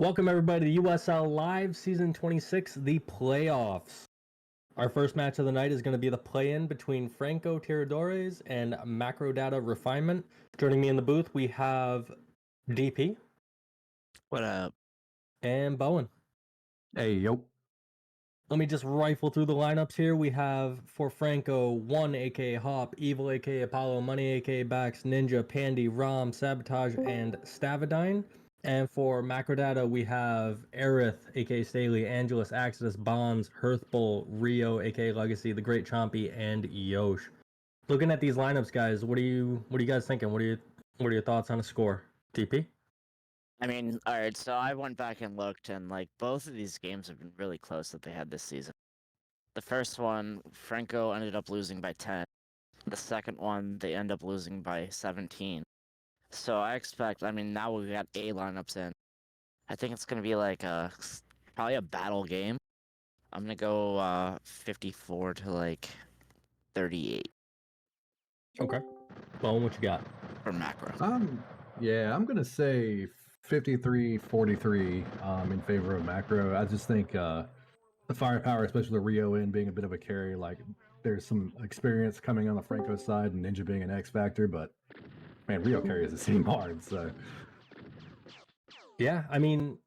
Welcome everybody to USL Live Season 26, the playoffs. Our first match of the night is going to be the play-in between Francotiradores and Macrodata Refinement. Joining me in the booth, we have DP. What up? And Bowen. Hey, yo. Let me just rifle through the lineups here. We have for Franco, 1 aka Hop, Evil aka Apollo, Money aka Bax, Ninja, Pandy, Rom, Sabotage, and Stavadine. And for Macrodata, we have Aerith, aka Staley, Angelus, Axis, Bonds, Hearthbull, Rio, aka Legacy, The Great Chompy, and Yosh. Looking at these lineups, guys, what are you guys thinking? What are your thoughts on a score? TP? I mean, all right, so I went back and looked, and like both of these games have been really close that they had this season. The first one, Franco ended up losing by 10. The second one, they end up losing by 17. So I expect, now we got A lineups in. I think it's going to be like probably a battle game. I'm going to go 54 to like 38 Okay. Bowen, what you got? for macro. I'm gonna say 53-43 in favor of macro. I just think the firepower, especially the Rio in being a bit of a carry, like there's some experience coming on the Franco side and Ninja being an X factor, but man, Rio carries the same hard, so Yeah, I mean,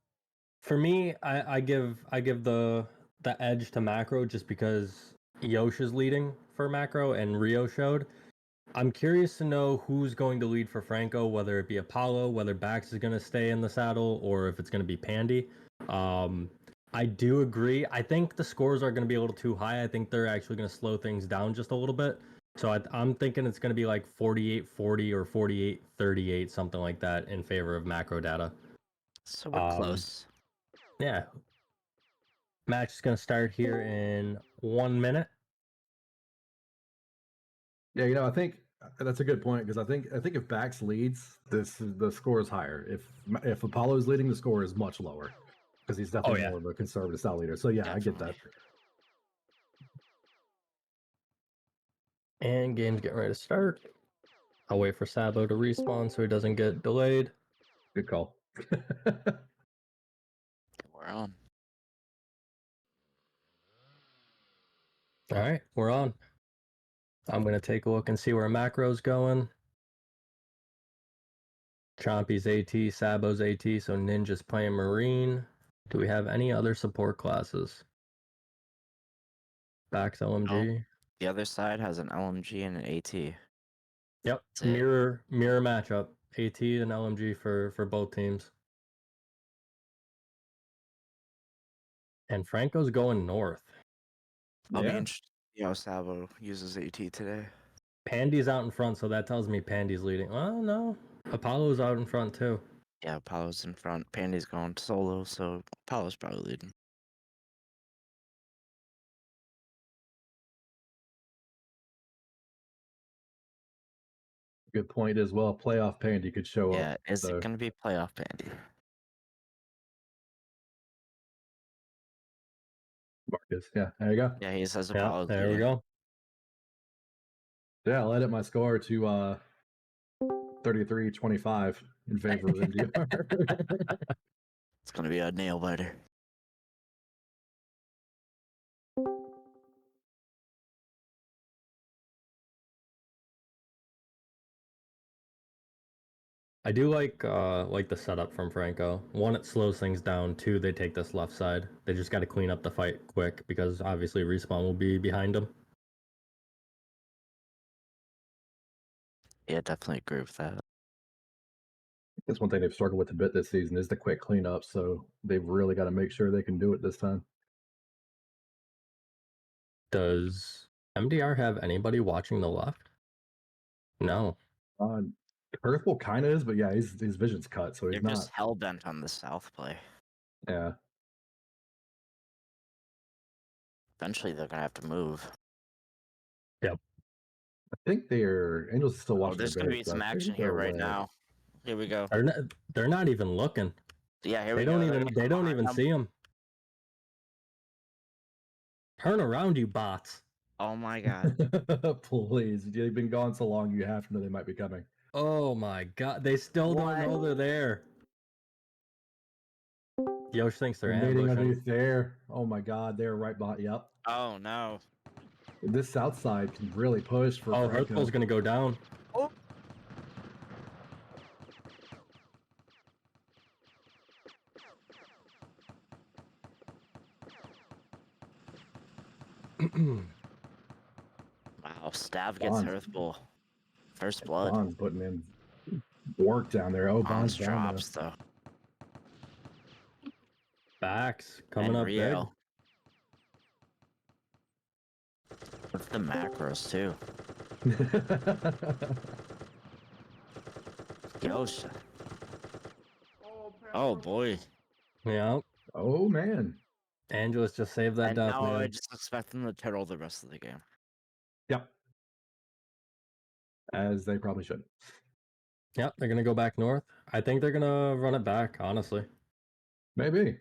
for me, I give the edge to macro just because Yosh is leading for macro and Rio showed. I'm curious to know who's going to lead for Franco, whether it be Apollo, whether Bax is going to stay in the saddle, or if it's going to be Pandy. I do agree. I think the scores are going to be a little too high. I think they're actually going to slow things down just a little bit. So I'm thinking it's going to be like 48-40 or 48-38, something like that, in favor of Macrodata. So we're close. Yeah. Match is going to start here in 1 minute. yeah, I think that's a good point because I think if Bax leads, the score is higher. If Apollo's leading, the score is much lower because he's definitely more of a conservative style leader. So yeah, Definitely. I get that. And game's getting ready to start. I'll wait for Sabo to respawn so he doesn't get delayed. Good call. We're on. All right, we're on. I'm going to take a look and see where Macro's going. Chompy's AT, Sabo's AT, so Ninja's playing Marine. Do we have any other support classes? Bax LMG. Oh, the other side has an LMG and an AT. Yep, mirror matchup. AT and LMG for both teams. And Franco's going north. I'll be interested. Sabo uses AT today. Pandy's out in front, so that tells me Pandy's leading. Well, no. Apollo's out in front, too. Yeah, Apollo's in front. Pandy's going solo, so Apollo's probably leading. Good point as well. Playoff Pandy could show up. Yeah, is it going to be playoff Pandy? Marcus, yeah, there you go. Yeah, he says Apollo's there leading. we go. Yeah, I'll edit my score to 33-25 in favor of MDR. It's going to be a nail biter. I do like the setup from Franco. One, it slows things down. Two, they take this left side. They just got to clean up the fight quick because obviously respawn will be behind them. Yeah, definitely agree with that. That's one thing they've struggled with a bit this season is the quick cleanup. So they've really got to make sure they can do it this time. Does MDR have anybody watching the left? No. Earthful kind of is, but yeah, his vision's cut, so he's They're not. just hell bent on the south play. Yeah. Eventually, they're gonna have to move. Yep. I think Angels still watching. There's gonna be some action here right now. Here we go. They're not even looking. Yeah, here we go. They don't even see him. Turn around, you bots. Oh my god. Please. They've been gone so long, you have to know they might be coming. Oh my god. They still don't know they're there. Yosh thinks they're They're meeting ambushing. underneath there. Oh my god, they're right behind. Yep. Oh no. This south side can really push for Oh, Franco. Hurtful's gonna go down. Oh. Wow, Stav gets Bonds. Hearthbull. First blood. Bond's putting in work down there. Oh, Bonds Bond's down there. drops though. Backs coming And up Rio. With the macros too. Yosh. Oh boy. big. Yeah. Oh man. Angelus just saved that And death, now I man. just expect them to turtle the rest of the game. Yep. As they probably should. Yep, they're gonna go back north. I think they're gonna run it back, honestly. Maybe.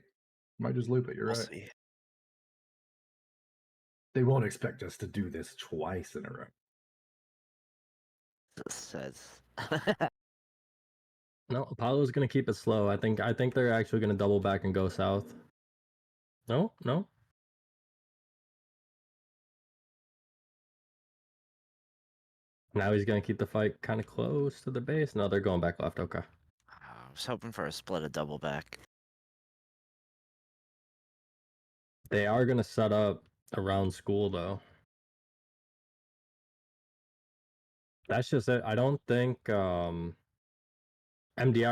Might just loop it. You're We'll right. see. They won't expect us to do this twice in a row. It says. No, Apollo's gonna keep it slow. I think they're actually gonna double back and go south. No, no. Now he's gonna keep the fight kind of close to the base. No, they're going back left. Okay. I was hoping for a split of double back. They are gonna set up around school though. That's just it. I don't think MDR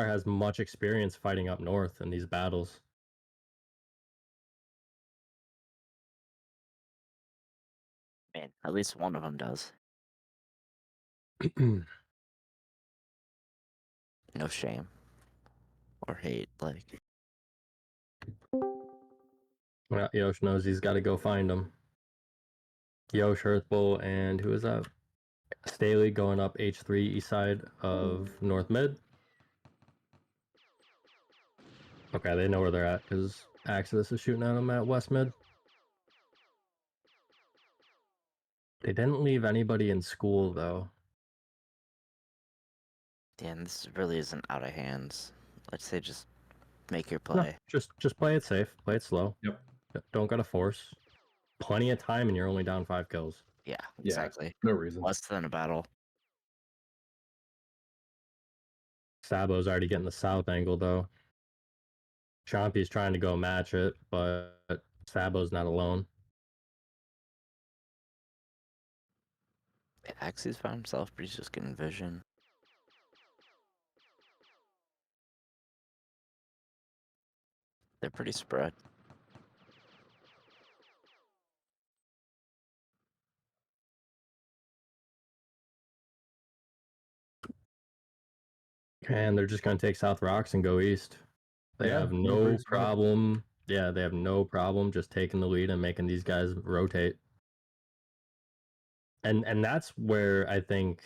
has much experience fighting up north in these battles. Man, at least one of them does. No shame. Or hate, like. Well, Yosh knows he's got to go find him. Yosh, Hearthbull, and who is that? Staley going up H3 east side of North Mid. Okay, they know where they're at because Axis is shooting at them at West Mid. They didn't leave anybody in school though. Damn, this really isn't out of hands. Let's say just make your No, play. just play it safe, play it slow. Yep. Don't gotta force. Plenty of time, and you're only down 5 kills. Yeah, Yeah. exactly. No reason. Less than a battle. Sabo's already getting the south angle though. Chompy's trying to go match it, but Sabo's not alone. Axie's found himself, but he's just getting vision. They're pretty spread. And they're just gonna take South Rocks and go east. They Yeah, have they're no pretty smart. problem. Yeah, they have no problem just taking the lead and making these guys rotate. And that's where I think,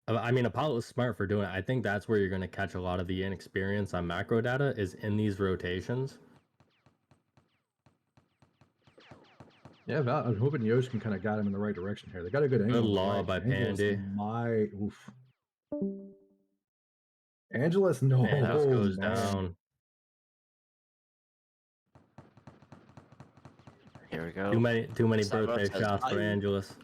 I mean, Apollo is smart for doing it. I think that's where you're going to catch a lot of the inexperience on macro data is in these rotations. Yeah, I'm hoping Yosh can kind of guide him in the right direction here. They got a good angle. Good on the law right. by Angelus Pandy. oof. Angelus, no, Angelus goes man. down. Here we go. Too many Sabo birthday says shots for bye. Angelus.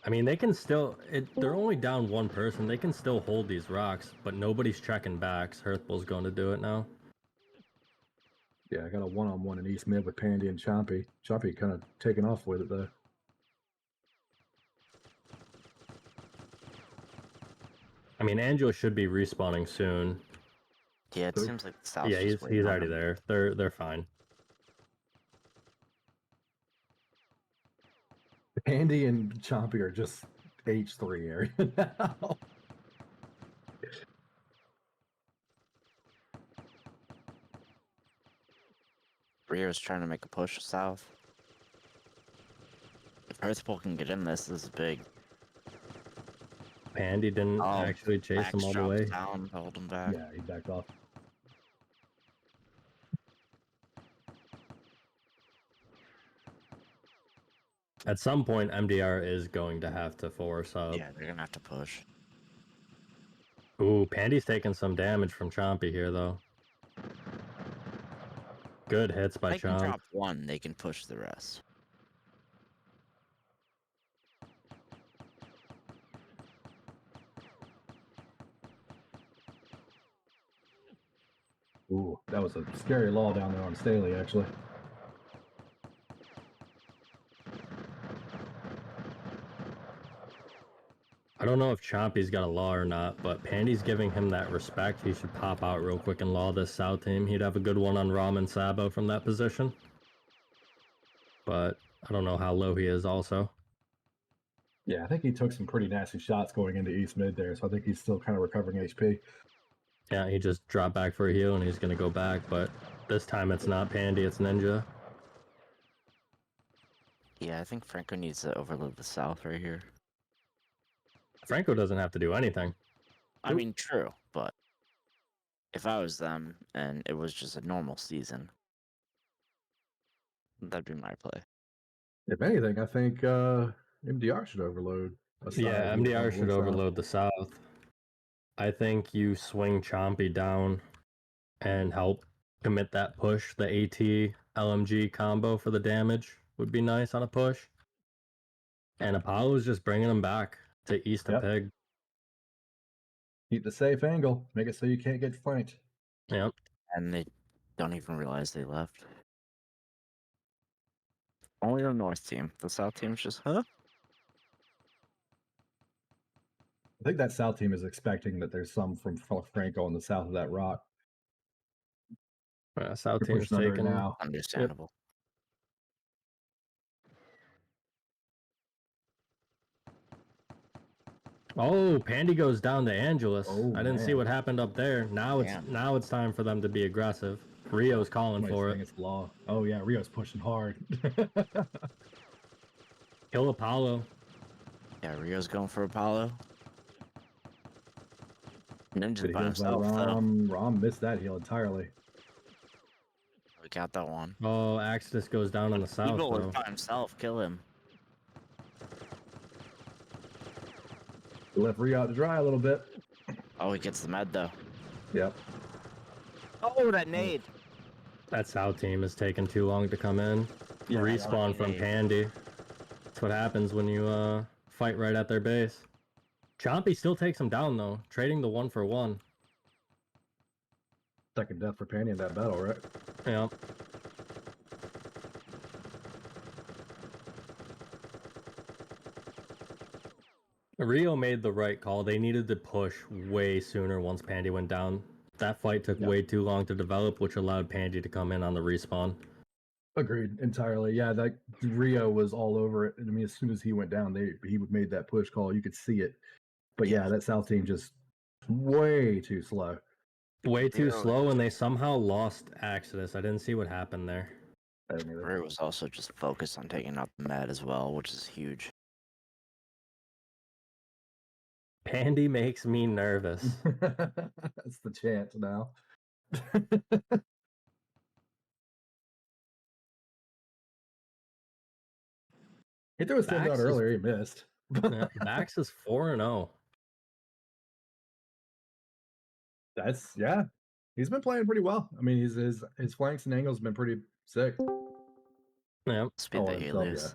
I mean, they can still. They're only down one person. They can still hold these rocks, but nobody's checking backs. Hearthbull's going to do it now. Yeah, I got a one-on-one in East Mid with Pandy and Chompy. Chompy kind of taking off with it though. I mean, Angelo should be respawning soon. Yeah, it seems like the South's Yeah, just he's waiting on already him. there. They're fine. Pandy and Chompy are just H3 area now. Rio's trying to make a push south. If Hearthbull can get in this is big. Pandy didn't actually chase Max him all the drops way. down to hold him back. Yeah, he backed off. At some point, MDR is going to have to force up. Yeah, they're gonna have to push. Ooh, Pandy's taking some damage from Chompy here, though. Good hits by If they can Chomp. drop one, they can push the rest. Ooh, that was a scary law down there on Staley, actually. I don't know if Chompy's got a law or not, but Pandy's giving him that respect. He should pop out real quick and law this South team. He'd have a good one on Rom and Sabo from that position. But I don't know how low he is also. Yeah, I think he took some pretty nasty shots going into East Mid there, so I think he's still kind of recovering HP. Yeah, he just dropped back for a heal and he's going to go back, but this time it's not Pandy, it's Ninja. Yeah, I think Franco needs to overload the South right here. Franco doesn't have to do anything. I mean, true, but if I was them and it was just a normal season, that'd be my play. If anything, I think MDR should overload. Yeah, he was on MDR the should south. overload the South. I think you swing Chompy down and help commit that push. The AT LMG combo for the damage would be nice on a push. And Apollo's just bringing him back to East of Pig. Keep the safe angle. Make it so you can't get flanked. Yep. And they don't even realize they left. Only the North team. The South team's just, huh? I think that South team is expecting that there's some from Franco on the south of that rock. South You're team's pushing under it taking. now. Understandable. Oh, Pandy goes down to Angelus. Oh, I didn't see man. what happened up there. Now it's time for them to be aggressive. Rio's calling Somebody's for saying it. it's law. Oh yeah, Rio's pushing hard. Kill Apollo. Yeah, Rio's going for Apollo. Ninja's Good by heals by himself, though. Rom missed that heal entirely. We got that one. Oh, Axis goes down on the south, Eagle was though. by himself. Kill him. He left Rio out to dry a little bit. Oh, he gets the med, though. Yep. Oh, that nade. That South team is taking too long to come in. Yeah, Respawn from nade. Pandy. That's what happens when you fight right at their base. Chompy still takes him down, though, trading the 1-for-1. Second death for Pandy in that battle, right? Yeah. Rio made the right call. They needed to push way sooner once Pandy went down. That fight took way too long to develop, which allowed Pandy to come in on the respawn. Agreed entirely. Yeah, that Rio was all over it. I mean, as soon as he went down, he made that push call. You could see it. But yeah, that South team just way too slow. Way too slow, and they somehow lost Axis. I didn't see what happened there. Rio was also just focused on taking out the med as well, which is huge. Pandy makes me nervous. That's the chant now. He threw a stand out earlier. He missed. Bax is 4-0. That's He's been playing pretty well. I mean, his flanks and angles have been pretty sick. Yep. Speed the Helios.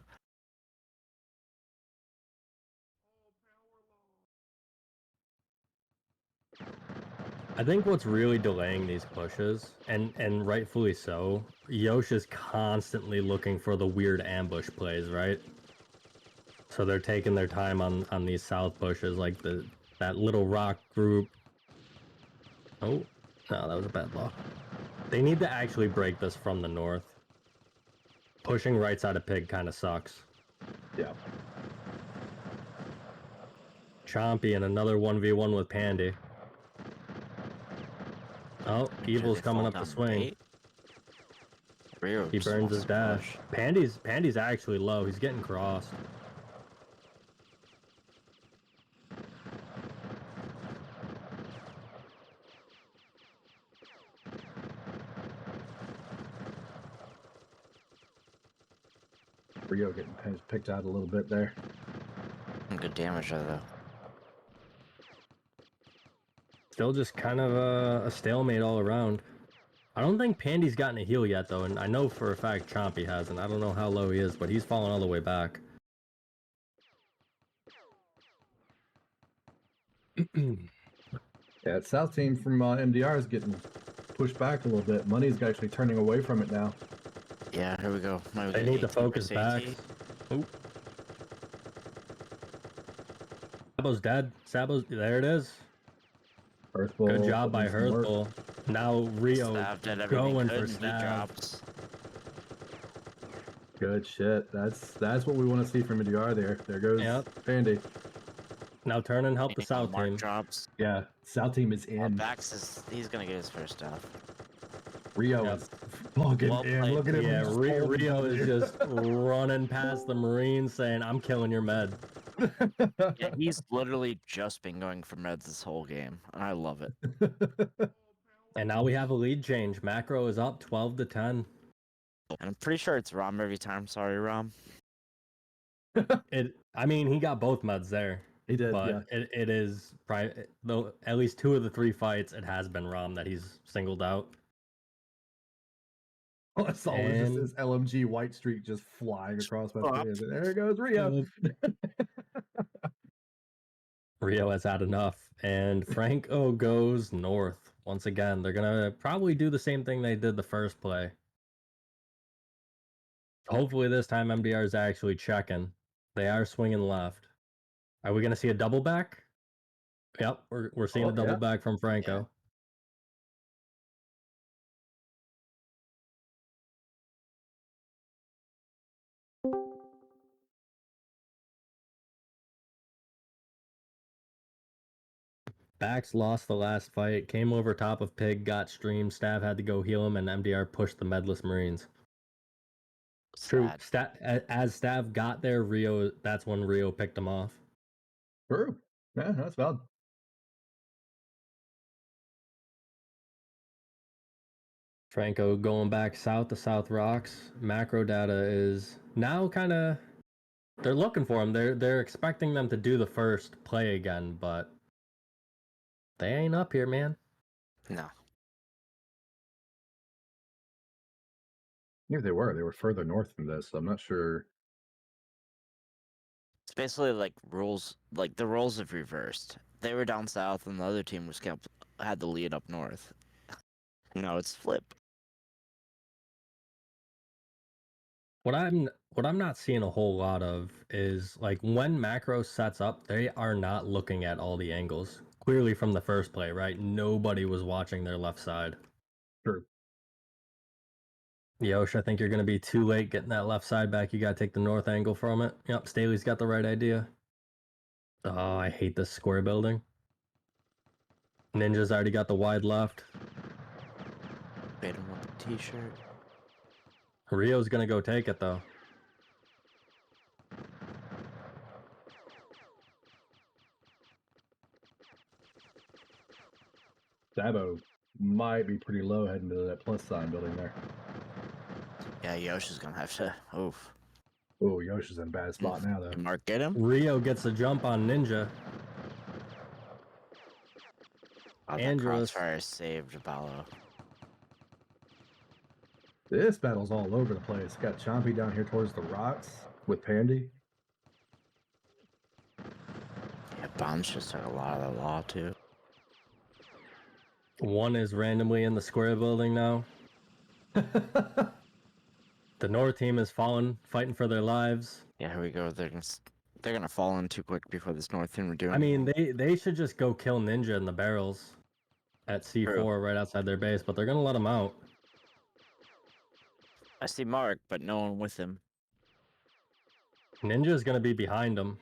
I think what's really delaying these pushes, and rightfully so, Yosh is constantly looking for the weird ambush plays, right? So they're taking their time on these south pushes, like that little rock group. Oh, no, that was a bad ball. They need to actually break this from the north. Pushing right side of Pig kind of sucks. Yeah. Chompy and another 1v1 with Pandy. Oh, Evil's coming up the swing. He burns his dash. Pandy's actually low. He's getting crossed. Rio getting picked out a little bit there. Good damage though. Still just kind of a stalemate all around. I don't think Pandy's gotten a heal yet, though, and I know for a fact Chompy hasn't. I don't know how low he is, but he's fallen all the way back. Yeah, South team from MDR is getting pushed back a little bit. Money's actually turning away from it now. Yeah, here we go. They need to focus back. Oop. Sabo's dead. Sabo's, there it is. Earthbowl, Good job by Earthbowl. Now Rio Stav did everything going good for and he Stav. drops. Good shit. That's what we want to see from MDR there. There goes Pandy. Now turn and help the Meanwhile, South Mark team. drops. Yeah, South team is Well, in. Bax is he's gonna get his first stuff. Rio Yep. is fucking Well in. played. Look at him. Yeah, just Rio holding is it. just running past the Marines saying, I'm killing your med. Yeah, he's literally just been going for meds this whole game, and I love it. And now we have a lead change. Macro is up 12 to 10. And I'm pretty sure it's Rom every time. Sorry, Rom. I mean, he got both meds there. He did, But yeah. it is though at least 2 of the 3 fights it has been Rom that he's singled out. All I saw was just this LMG white streak just flying across my screen. There goes Rio. Rio has had enough, and Franco goes north once again. They're gonna probably do the same thing they did the first play. Hopefully this time MDR is actually checking. They are swinging left. Are we gonna see a double back? Yep, we're seeing a double back from Franco. Bax lost the last fight, came over top of Pig, got streamed, Stav had to go heal him, and MDR pushed the medless Marines. True. As Stav got there, that's when Rio picked him off. True. Yeah, that's valid. Franco going back south to South Rocks. Macrodata is now kind of, they're looking for him. They're expecting them to do the first play again, but they ain't up here, man. No. Yeah, they were further north than this, so I'm not sure. It's basically like rules, like the roles have reversed. They were down south, and the other team had the lead up north. No, it's flip. What I'm not seeing a whole lot of is like when Macro sets up, they are not looking at all the angles. Clearly from the first play, right? Nobody was watching their left side. True. Yosh, I think you're going to be too late getting that left side back. You got to take the north angle from it. Yep, Staley's got the right idea. Oh, I hate this square building. Ninja's already got the wide left. Bait him with the t-shirt. Rio's going to go take it, though. Sabo might be pretty low heading to that plus sign building there. Yeah, Yosh is gonna have to. Oof. Oh, Yosh is in a bad spot now, though. Can Mark get him? Rio gets a jump on Ninja. Oh, that crossfire saved Apollo. This battle's all over the place. Got Chompy down here towards the rocks with Pandy. Yeah, bombs just took a lot of the law too. One is randomly in the square building now. The North team is falling, fighting for their lives. Yeah, here we go. They're gonna fall in too quick before this North team are doing. I mean, they should just go kill Ninja in the barrels at C4 right outside their base, but they're gonna let him out. I see Mark, but no one with him. Ninja's gonna be behind him.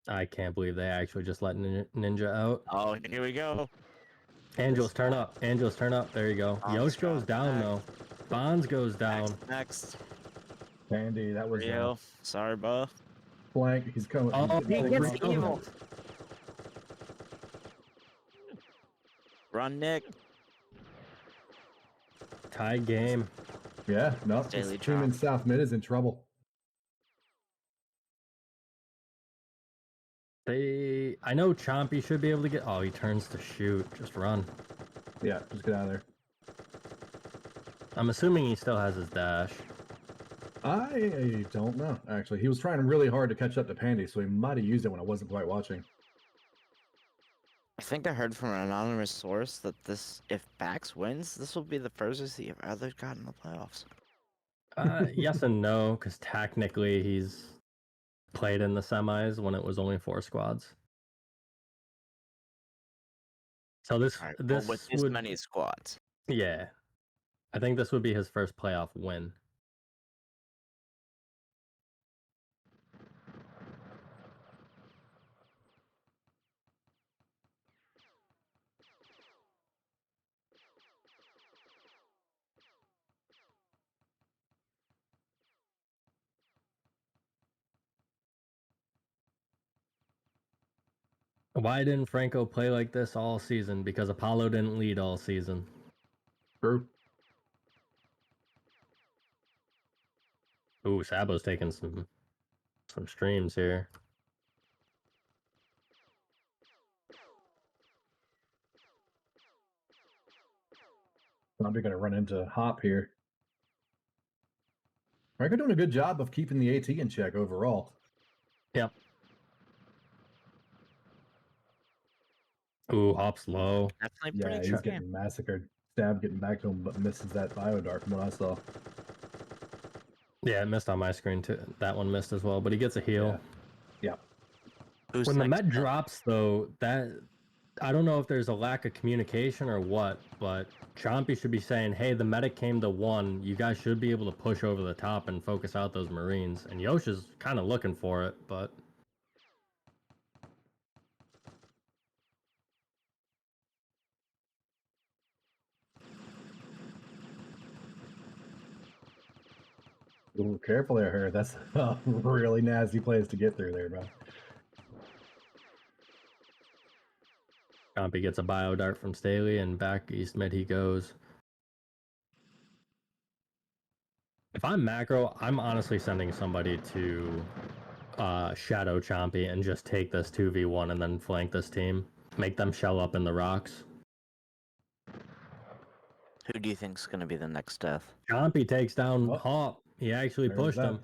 I can't believe they actually just let Ninja out. Oh, here we go. Angelos, turn up. Angelos, turn up. There you go. Yosh goes down, though. Bonds goes down. Next. Pandy, that was Rio. Sorry, buh. Flank. He's coming. Oh, He gets evil. Run, Nick. Tie game. Yeah, no, this Daily team in Chomp. South Mid is in trouble. I know Chompy should be able to get. Oh, he turns to shoot. Just run. Yeah, just get out of there. I'm assuming he still has his dash. I don't know, actually. He was trying really hard to catch up to Pandy, so he might have used it when I wasn't quite watching. I think I heard from an anonymous source that if Bax wins, this will be the furthest he ever got in the playoffs. Yes and no, because technically he's played in the semis when it was only 4 squads. So this All right, this well, with this would many squads. yeah, I think this would be his first playoff win. Why didn't Franco play like this all season? Because Apollo didn't lead all season. True. Ooh, Sabo's taking some streams here. I'm going to run into Hop here. Franco doing a good job of keeping the AT in check overall. Yep. Ooh, Hop's low. Definitely Yeah, pretty he's good game. getting massacred. Stab getting back to him, but misses that bio dart from what I saw. Yeah, it missed on my screen too. That one missed as well, but he gets a heal. Yeah. Who's When the next? Met drops, though, that I don't know if there's a lack of communication or what, but Chompy should be saying, "Hey, the medic came to 1. You guys should be able to push over the top and focus out those Marines." And Yosha's kind of looking for it, but Ooh, careful there, her. That's a really nasty place to get through there, bro. Chompy gets a bio dart from Staley, and back east mid he goes. If I'm macro, I'm honestly sending somebody to Shadow Chompy and just take this 2v1 and then flank this team. Make them shell up in the rocks. Who do you think's gonna be the next death? Chompy takes down Oh, Hop. He actually there's pushed that. him.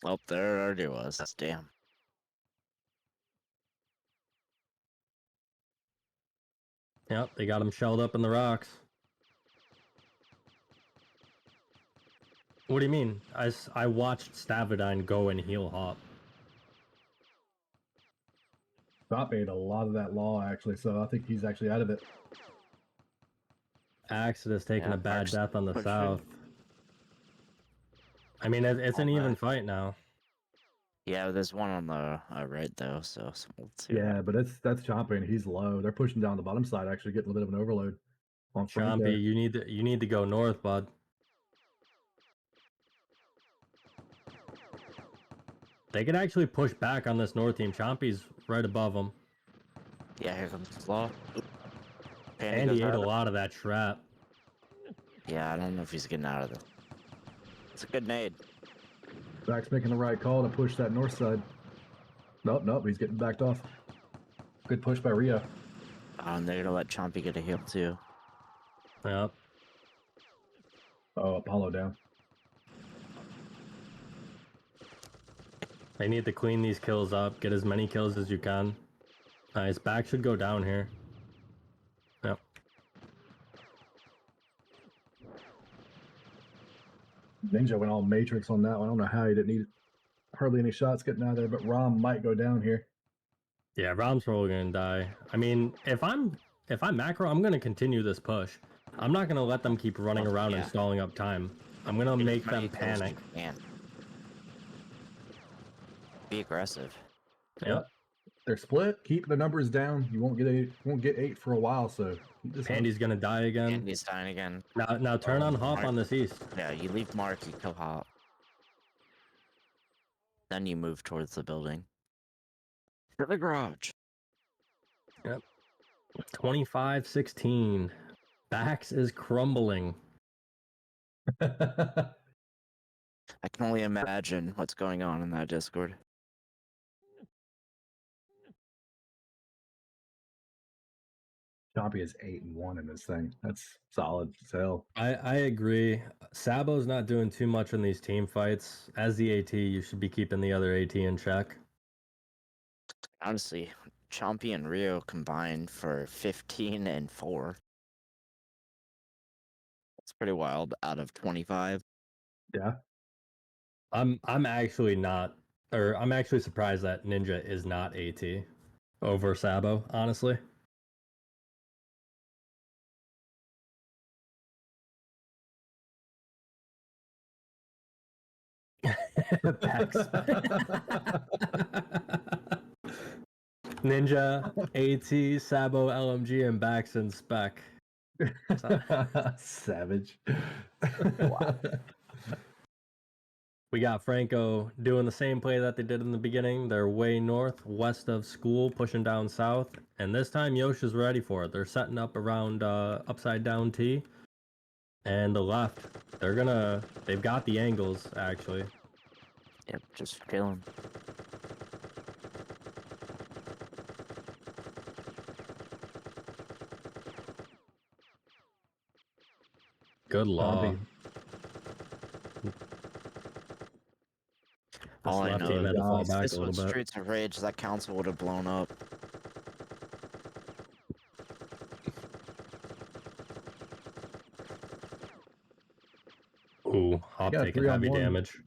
Well, there it already was. Damn. Yep, they got him shelled up in the rocks. What do you mean? I watched Stavidine go and heal Hop. Stop made a lot of that law, actually, so I think he's actually out of it. Exodus taking Yeah, a bad Mark's death on the pushing. south. I mean, it's an All even that. fight now. Yeah, there's one on the right though, so we'll see. Yeah, but that's Chompy, and he's low. They're pushing down the bottom side, actually getting a bit of an overload on Franco. Chompy, you need to go north, bud. They could actually push back on this north team. Chompy's right above them. Yeah, here comes Law. And he ate a lot of that trap. Yeah, I don't know if he's getting out of this. It's a good nade. Zach's making the right call to push that north side. Nope, he's getting backed off. Good push by Rio. And they're gonna let Chompy get a heal too. Yep. Oh, Apollo down. They need to clean these kills up. Get as many kills as you can. His back should go down here. Yep. Ninja went all Matrix on that one. I don't know how he didn't need hardly any shots getting out of there, but Rom might go down here. Yeah, Rom's probably gonna die. I mean, if I'm macro, I'm gonna continue this push. I'm not gonna let them keep running around and stalling up time. I'm gonna Get as make many them kills as panic. you can. Be aggressive. Yep. They're split. Keep the numbers down. You won't get 8 for a while. So Pandy's gonna die again. And he's dying again. Now turn on Hop on this east. Yeah, you leave Mark, you kill Hop. Then you move towards the building. To the garage. Yep. 25-16. Bax is crumbling. I can only imagine what's going on in that Discord. Chompy is 8-1 in this thing. That's solid as hell. I agree. Sabo's not doing too much in these team fights. As the AT, you should be keeping the other AT in check. Honestly, Chompy and Rio combined for 15 and 4. That's pretty wild out of 25. Yeah. I'm actually not, or I'm actually surprised that Ninja is not AT over Sabo, honestly. Pex. Ninja, AT, Sabo, LMG, and Bax and Spec. Savage. Wow. We got Franco doing the same play that they did in the beginning. They're way north, west of school, pushing down south. And this time, Yosha's ready for it. They're setting up around upside down T. And the left, they've got the angles, actually. Yep, just feeling. Good law. Chompy. This All I left know team is had to fall if back this a little was bit. Streets of Rage, that console would have blown up. Ooh, Hop Yeah, taking 3-on-1. heavy damage.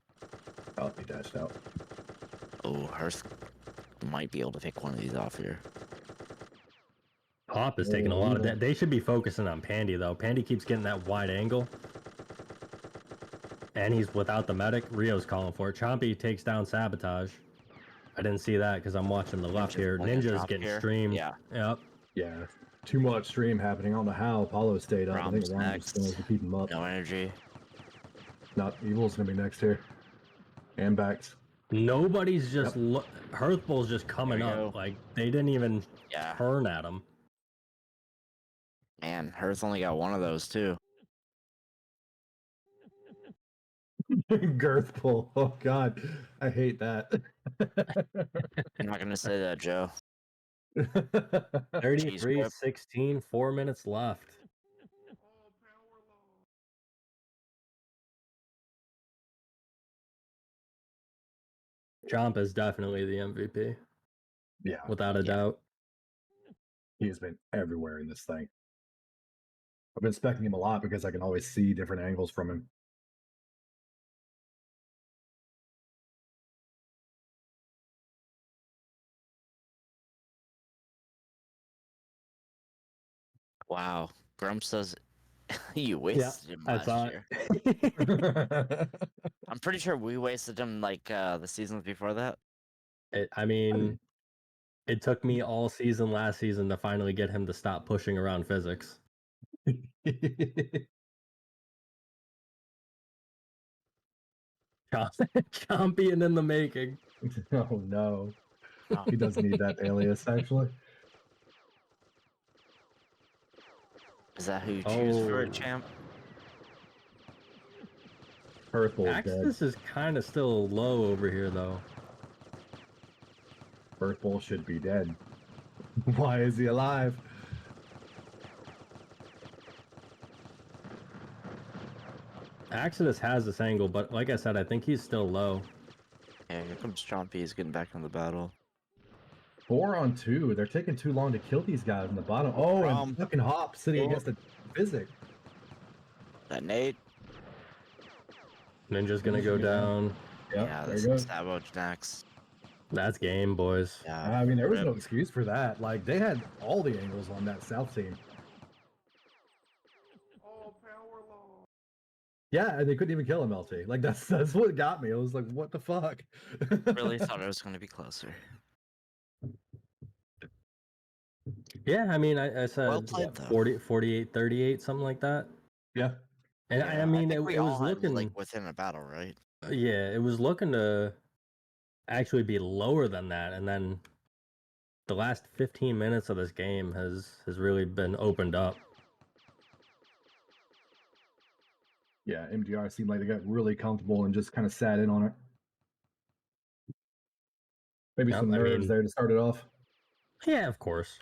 Oh, he dashed out. Oh, Hearth might be able to pick one of these off here. Hop is taking a lot of yeah. that. They should be focusing on Pandy, though. Pandy keeps getting that wide angle. And he's without the medic. Rio's calling for it. Chompy takes down Sabotage. I didn't see that because I'm watching the left Ninja's here. pulling a Ninja's drop getting here. streamed. Yeah. Yep. Yeah. Too much stream happening. I don't know how Apollo stayed up. I think Rom's Rom next. still has to keep him up. No energy. Not Evil's gonna be next here. And Bax. Nobody's just Hearthball's just coming There we up. go. Like they didn't even Yeah. turn at him. Man, Hearth only got one of those too. Girth pull. Oh god. I hate that. I'm not gonna say that, Joe. 33-16, 4 minutes left. Jump is definitely the MVP. Yeah. Without a doubt. He has been everywhere in this thing. I've been specking him a lot because I can always see different angles from him. Wow. Grump says you wasted him I last thought. year. I'm pretty sure we wasted him like the seasons before that. I mean, it took me all season last season to finally get him to stop pushing around physics. Champion in the making. Oh no. Oh. He does need that alias, actually. Is that who you choose for Oh. it, champ? Earthball's dead. Axis is kind of still low over here, though. Earthball should be dead. Why is he alive? Axis has this angle, but like I said, I think he's still low. Yeah, here comes Chompy. He's getting back in the battle. 4-on-2. They're taking too long to kill these guys in the bottom. Oh, and fucking Hop sitting against the physic. That nade. Ninja's gonna go down. Yep, Yeah, there this you go. is Sabo next. That's game, boys. Yeah. I mean, there was rip. no excuse for that. Like, they had all the angles on that South team. Yeah, and they couldn't even kill him, LT. Like, that's what got me. I was like, what the fuck? Really thought it was going to be closer. Yeah, I mean, I said Well played, what, though. 40, 48, 38, something like that. Yeah. And Yeah, I mean, think we it was all had, looking like within a battle, right? Yeah, it was looking to actually be lower than that, and then the last 15 minutes of this game has really been opened up. Yeah, MDR seemed like they got really comfortable and just kind of sat in on it. Maybe Yep, some I nerves mean- there to start it off. Yeah, of course.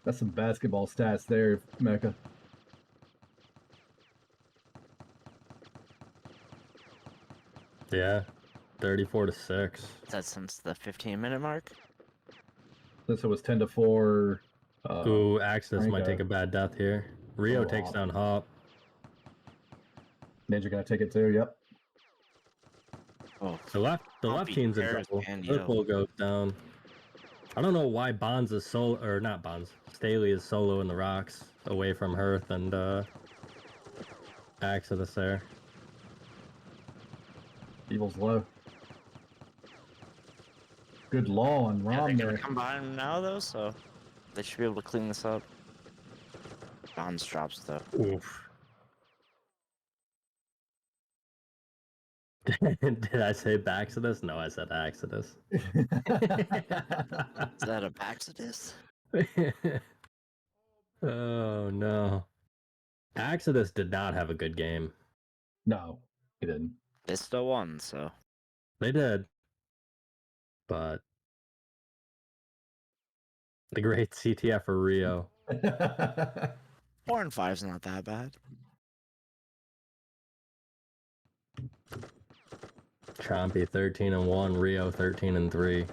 That's some basketball stats there, Mecca. Yeah, 34-6. Is that since the 15-minute mark? Since it was 10-4. Ooh, Axis might Franco. take a bad death here. Rio Oh, takes wow. down Hop. Ninja gonna take it too. Yep. Oh, The left Pompey team's in tears trouble. Pandy Purple goes down. I don't know why Bonds is solo, or not Bonds. Staley is solo in the rocks, away from Hearth and Exodus there. Evil's low. Good law on Yeah, Rom they're gonna there. come behind him now though, so they should be able to clean this up. Bonds drops though. Oof. Did I say Baxidus? No, I said Exodus. Is that a Baxidus? Oh no. Exodus did not have a good game. No, he didn't. They still won, so They did. But the great CTF for Rio. 4-5's not that bad. Chompy 13-1, Rio 13-3.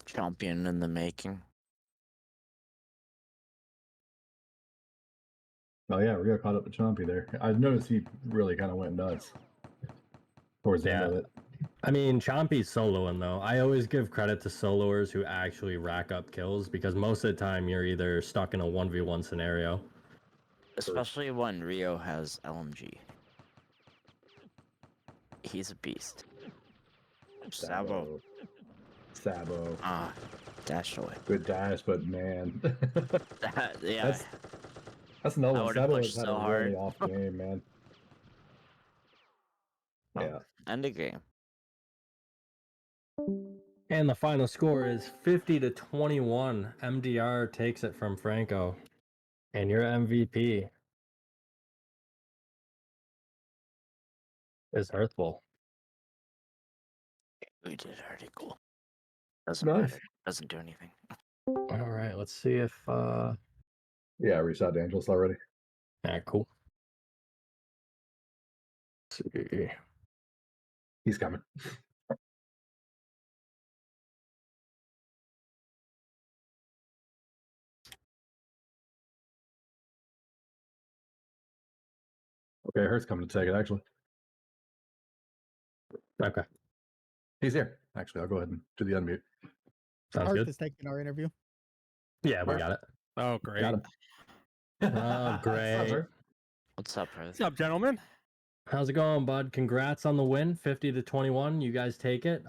Champion in the making. Oh yeah, Rio caught up to Chompy there. I noticed he really kind of went nuts towards the end Yeah. of it. I mean, Chompy's soloing though. I always give credit to soloers who actually rack up kills because most of the time you're either stuck in a 1v1 scenario. Especially when Rio has LMG. He's a beast. Sabo. Sabo. Ah, dashed away. Good dash, but man. Yeah. That's another I one. would've Sabo pushed has had so a hard. really off game, man. Oh, Yeah. End of game. And the final score is 50-21. MDR takes it from Franco. And your MVP is Hearthful. We did already cool. Doesn't Nice. matter. Doesn't do anything. All right, let's see if Yeah, I reached out to Angelus already. cool. Let's see. He's coming. Okay, Hurt's coming to take it, actually. Okay. He's here. Actually, I'll go ahead and do the unmute. Sounds Art good. is taking our interview. Yeah, we got it. Oh, great. Got him. Oh, great. What's up, Hearth? What's up, gentlemen? How's it going, bud? Congrats on the win, 50-21. You guys take it.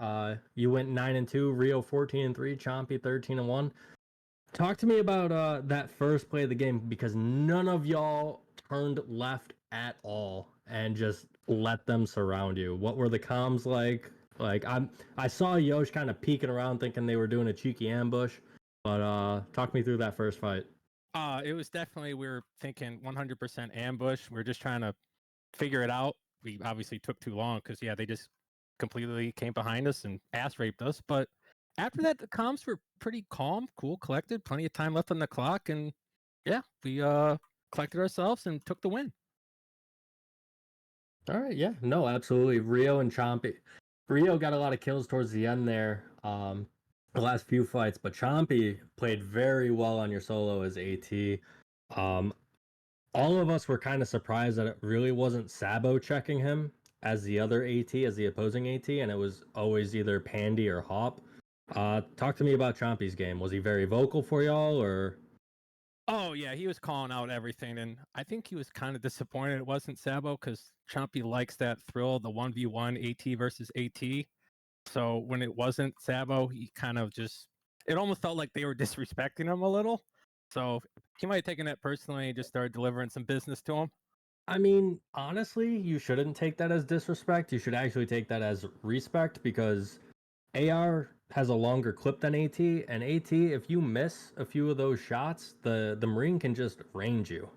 You went 9-2, Rio 14-3, Chompy 13-1. Talk to me about that first play of the game because none of y'all turned left at all and just let them surround you. What were the comms like? I saw Yosh kind of peeking around thinking they were doing a cheeky ambush, but talk me through that first fight. It was definitely, we were thinking 100% ambush. We are just trying to figure it out. We obviously took too long because, yeah, they just completely came behind us and ass raped us. But after that, the comms were pretty calm, cool, collected, plenty of time left on the clock. And yeah, we collected ourselves and took the win. All right, yeah, no, absolutely. Rio and Chompy. Rio got a lot of kills towards the end there, the last few fights, but Chompy played very well on your solo as AT. All of us were kind of surprised that it really wasn't Sabo checking him as the other AT, as the opposing AT, and it was always either Pandy or Hop. Talk to me about Chompy's game. Was he very vocal for y'all, or? Oh, yeah, he was calling out everything. And I think he was kind of disappointed it wasn't Sabo because Chompy likes that thrill, the 1v1 AT versus AT. So when it wasn't Sabo, he kind of just, it almost felt like they were disrespecting him a little. So he might have taken that personally and just started delivering some business to him. I mean, honestly, you shouldn't take that as disrespect. You should actually take that as respect because AR has a longer clip than AT, and AT, if you miss a few of those shots, the Marine can just range you.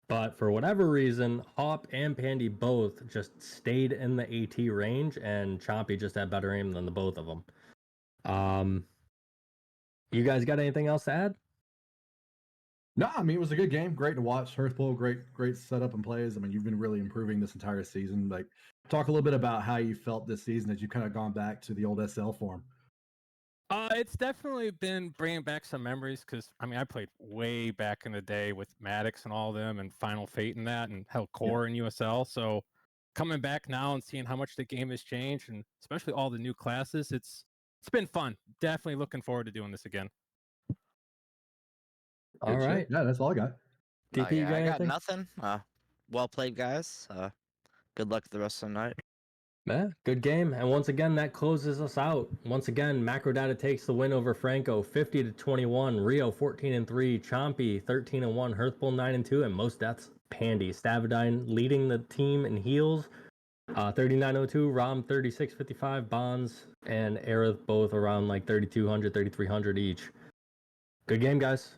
But for whatever reason, Hop and Pandy both just stayed in the AT range, and Chompy just had better aim than the both of them. You guys got anything else to add? No, I mean it was a good game. Great to watch. Hearthbowl, great setup and plays. I mean, you've been really improving this entire season. Like, talk a little bit about how you felt this season as you've kind of gone back to the old SL form. It's definitely been bringing back some memories because I mean I played way back in the day with Maddox and all of them and Final Fate and that and hell Core and USL. So coming back now and seeing how much the game has changed and especially all the new classes, it's been fun. Definitely looking forward to doing this again. All Good shit. right. Yeah, that's all I got. DP, Oh, you yeah, got I got anything? nothing. Well played, guys. Good luck the rest of the night. Yeah, good game. And once again, that closes us out. Once again, Macrodata takes the win over Franco, 50-21. Rio 14-3. Chompy 13-1. Hearthbull 9-2, and most deaths Pandy. Stavadine leading the team in heals. 3902, Rom 3655, Bonds and Aerith both around like 3200, 3300 each. Good game, guys.